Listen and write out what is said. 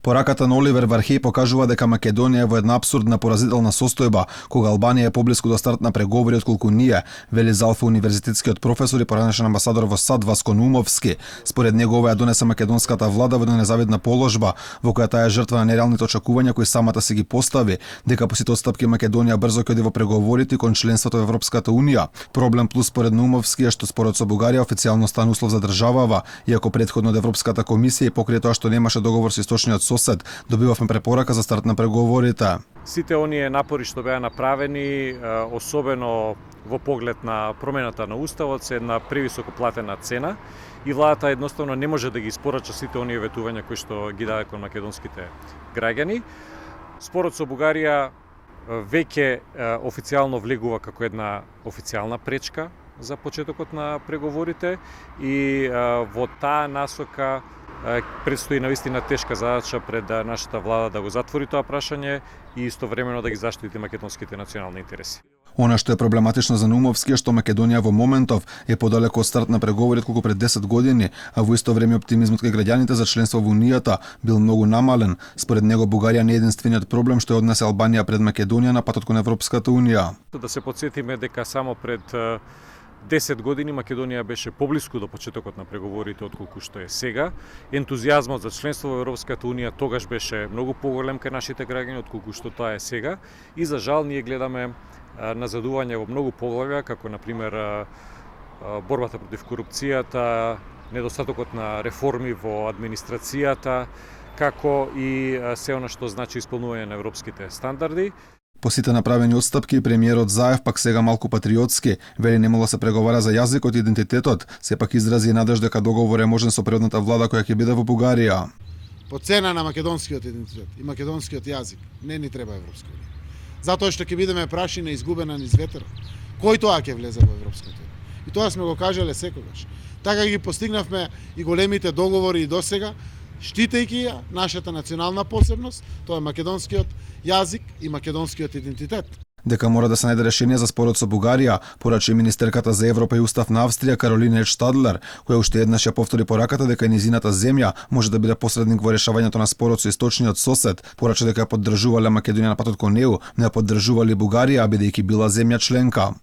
Пораката на Оливер Вархеј покажува дека Македонија е во една абсурдна поразителна состојба, кога Албанија е поблиску до старт на преговори отколку ние, вели за Алфа универзитетскиот професор и поранешен амбасадор во САД Васко Наумовски. Според него ова ја донесе македонската влада во незавидна положба, во која таа е жртва на нереалните очекувања кои самата се ги постави, дека по сите отстапки Македонија брзо ќе оди во преговорите кон членството во Европската унија. Проблем плюс според Наумовски е што според со Бугарија официјално стан услов за државава, иако претходно од Европската комисија и покрај тоа што немаше договор со источниот сосед, добивавме препорака за старт на преговорите. Сите оние напори што беа направени, особено во поглед на промената на уставот, се една превисоко платена цена и владата едноставно не може да ги испорача сите оние ветувања кои што ги даде кон македонските граѓани. Спорот со Бугарија веќе официјално влегува како една официјална пречка за почетокот на преговорите и во таа насока предстои навистина тешка задача пред нашата влада да го затвори тоа прашање и истовремено да ги заштити македонските национални интереси. Она што е проблематично за Наумовски е што Македонија во моментов е подалеку од старт на преговори отколку пред 10 години, а во исто време оптимизмот кај граѓаните за членство во Унијата бил многу намален. Според него Бугарија не е единствениот проблем што ја однесе Албанија пред Македонија на патот кон Европската унија. Да се потсетиме дека само пред 10 години Македонија беше поблиску до почетокот на преговорите отколку што е сега. Ентузијазмот за членство во Европската унија тогаш беше многу поголем кај нашите граѓани отколку што тоа е сега и за жал ние гледаме назадување во многу поглавја, како на пример борбата против корупцијата, недостатокот на реформи во администрацијата, како и се она што значи исполнување на европските стандарди. По сите направени отстапки, премиерот Заев пак сега малку патриотски, вели немало се преговара за јазикот и идентитетот, сепак изрази надеж дека договор е можен со природната влада која ќе биде во Бугарија. По цена на македонскиот идентитет и македонскиот јазик не ни треба Европска унија. Затоа што ќе бидеме прашина изгубена низ ветерот. Кој тоа ќе влезе во Европската унија? И тоа сме го кажале секогаш. Така ги постигнавме и големите договори и досега, штитејќи ја нашата национална посебност, тоа е македонскиот јазик и македонскиот идентитет. Дека мора да се најде решение за спорот со Бугарија, порачи министерката за Европа и Устав на Австрија Каролина Едштадлер, која уште еднаш ја повтори пораката дека низината земја може да биде посредник во решавањето на спорот со источниот сосед, порачи дека ја поддржувале Македонија на патот кон неу, не ја поддржували Бугарија, бидејќи била земја членка.